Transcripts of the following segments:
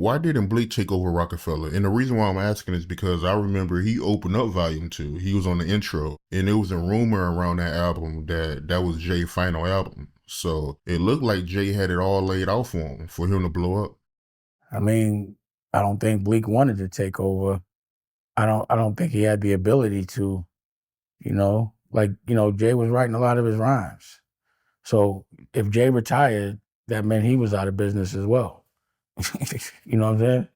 Why didn't Bleek take over roc-a-fella? And the reason why I'm asking is because I remember he opened up Volume 2. He was on the intro, and there was a rumor around that album that that was Jay's final album. So it looked like Jay had it all laid out for him to blow up. I mean, I don't think Bleek wanted to take over. I don't think he had the ability to, Jay was writing a lot of his rhymes. So if Jay retired, that meant he was out of business as well. You know what I'm saying?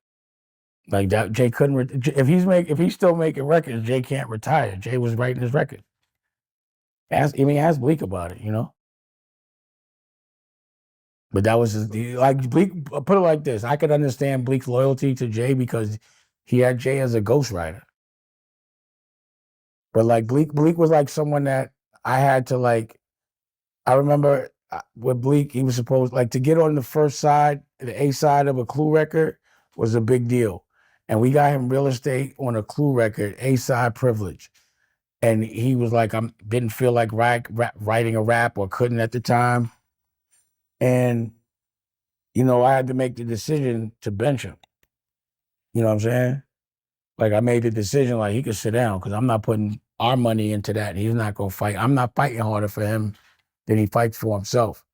Like that, Jay couldn't. If he's still making records, Jay can't retire. Jay was writing his record. Ask Bleek about it. But that was like Bleek. Put it like this: I could understand Bleek's loyalty to Jay because he had Jay as a ghostwriter. But like Bleek was like someone that I had to like. I remember with Bleek, he was supposed like to get on the first side, the A side of a Clue record was a big deal, and we got him real estate on a Clue record, A side privilege, and he was like, I didn't feel like writing a rap or couldn't at the time, and I had to make the decision to bench him. You know what I'm saying? Like I made the decision, like he could sit down because I'm not putting our money into that. And he's not gonna fight. I'm not fighting harder for him than he fights for himself.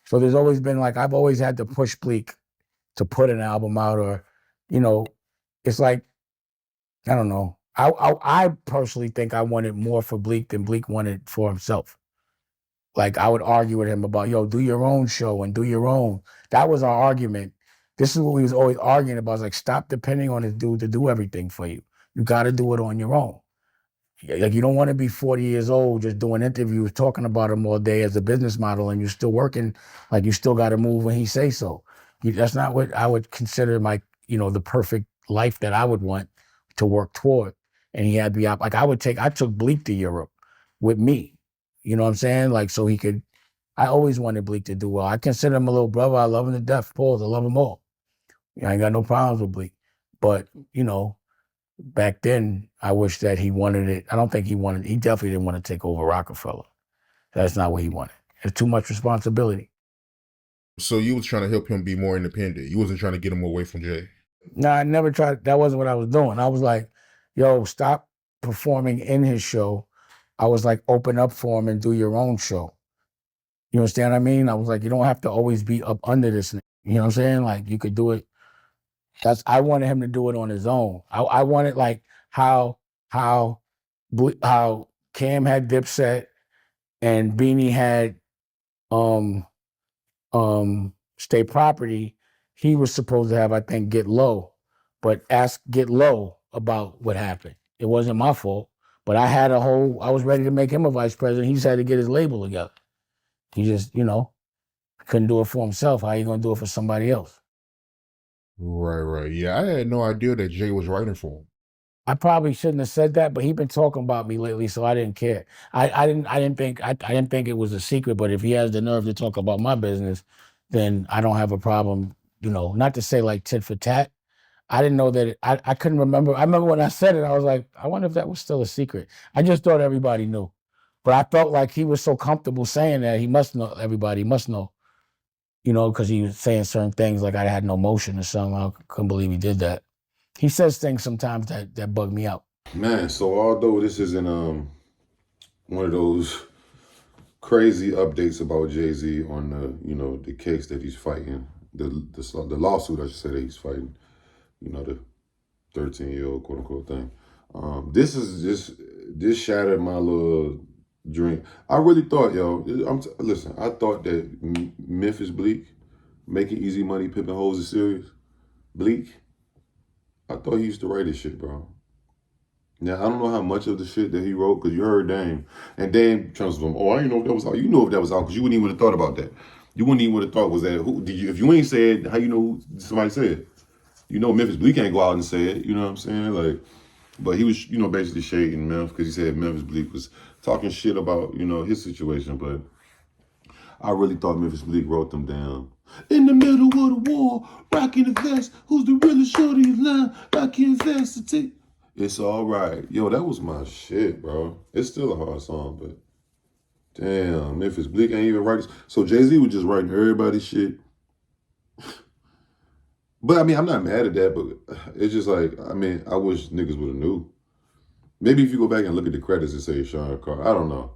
So there's always been like I've always had to push Bleek to put an album out, or, it's like I don't know. I personally think I wanted more for Bleek than Bleek wanted for himself. Like I would argue with him about, yo, do your own show and do your own. That was our argument. This is what we was always arguing about. It's like, stop depending on this dude to do everything for you. You got to do it on your own. Like you don't want to be 40 years old just doing interviews, talking about him all day as a business model, and you're still working. Like you still got to move when he say so. That's not what I would consider the perfect life that I would want to work toward. And he had the like I took Bleek to Europe with me. You know what I'm saying? Like so he could. I always wanted Bleek to do well. I consider him a little brother. I love him to death. Pause. I love them all. I ain't got no problems with Bleek. But back then, I wish that he wanted it. I don't think he definitely didn't want to take over roc-a-fella. That's not what he wanted. It's too much responsibility. So you was trying to help him be more independent. You wasn't trying to get him away from Jay. No, I never tried. That wasn't what I was doing. I was like, yo, stop performing in his show. I was like, open up for him and do your own show. You understand what I mean? I was like, you don't have to always be up under this. You know what I'm saying? Like you could do it. I wanted him to do it on his own. I wanted like how how Cam had Dipset and Beanie had um State Property. He was supposed to have, I think, Get Low, but ask Get Low about what happened. It wasn't my fault, but I was ready to make him a vice president. He just had to get his label together. He just, couldn't do it for himself. How you gonna do it for somebody else? Right. Yeah, I had no idea that Jay was writing for him. I probably shouldn't have said that, but he's been talking about me lately, so I didn't care. I didn't think it was a secret, but if he has the nerve to talk about my business, then I don't have a problem, not to say like tit for tat. I didn't know that I couldn't remember. I remember when I said it, I was like, I wonder if that was still a secret. I just thought everybody knew. But I felt like he was so comfortable saying that he must know, everybody must know, because he was saying certain things like I had no motion or something. I couldn't believe he did that. He says things sometimes that bug me out. Man, so although this isn't one of those crazy updates about JayZ on the case that he's fighting, the lawsuit I should say that he's fighting, the 13-year-old quote unquote thing. This shattered my little dream. I really thought, listen, I thought that Memphis Bleek making easy money, pimping hoes is serious. Bleek, I thought he used to write this shit, bro. Now, I don't know how much of the shit that he wrote, because you heard Dame. And Dame transformed, I didn't know if that was out. You know if that was out, because you wouldn't even have thought about that. You wouldn't even have thought was that, if you ain't said, how you know who somebody said? Memphis Bleek can't go out and say it, you know what I'm saying? Like, but he was, basically shading Memphis, because he said Memphis Bleek was talking shit about, his situation. But I really thought Memphis Bleek wrote them down. In the middle of the war, rocking the vest, who's the realest shorty in line? Rocking vest to take. It's all right. Yo, that was my shit, bro. It's still a hard song, but damn, Memphis Bleek ain't even writing. So JayZ was just writing everybody's shit. But I mean, I'm not mad at that, but it's just like, I mean, I wish niggas would have knew. Maybe if you go back and look at the credits and say Sean Carr, I don't know.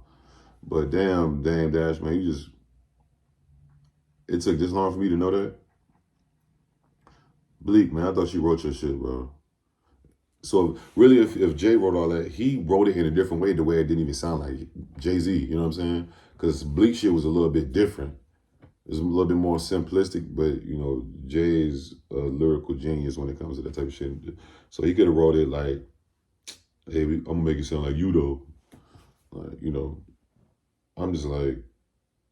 But damn Dash, man, it took this long for me to know that. Bleek, man, I thought she wrote your shit, bro. So really, if Jay wrote all that, he wrote it in a different way, the way it didn't even sound like JayZ, you know what I'm saying? Because Bleek shit was a little bit different. It was a little bit more simplistic, but you know, Jay's a lyrical genius when it comes to that type of shit. So he could have wrote it like, hey, I'm gonna make it sound like you though. Like, you know, I'm just like,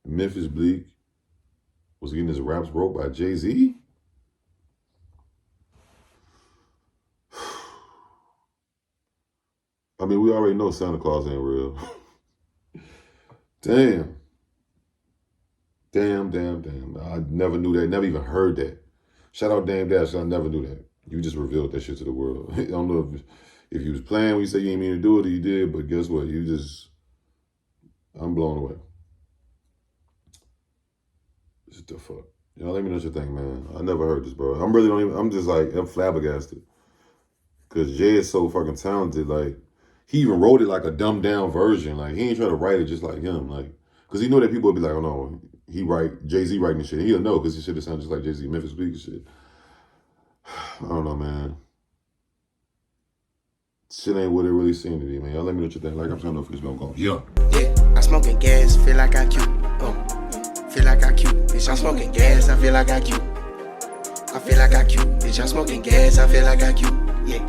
Memphis Bleek was getting his raps wrote by JayZ? I mean, we already know Santa Claus ain't real. Damn. I never knew that. Never even heard that. Shout out Dame Dash. I never knew that. You just revealed that shit to the world. I don't know if you was playing when you said you didn't mean to do it or you did, but guess what? I'm blown away. What the fuck? Y'all let me know what you think, man. I never heard this, bro. I'm just like, I'm flabbergasted. Because Jay is so fucking talented. Like, he even wrote it like a dumbed down version. Like, he ain't trying to write it just like him. Like, because he know that people would be like, oh no, JayZ writing this shit. He'll know because his shit sounds just like JayZ, Memphis Bleek and shit. I don't know, man. Shit ain't what it really seemed to be, man. Y'all let me know what you think. Like, I'm trying to know if it's gonna go. Yeah, I'm smoking gas, feel like I cute. Feel like I cute. Bitch, I'm smoking gas, I feel like I cute. I feel like I cute. Bitch, I'm smoking gas, I feel like I cute. Yeah.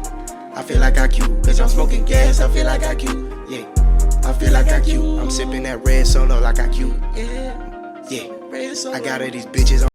I feel like I cute. Bitch, I'm smoking gas, I feel like I cute. Yeah. I feel like I cute. I'm sipping that red solo like I cute. Yeah. I got all these bitches on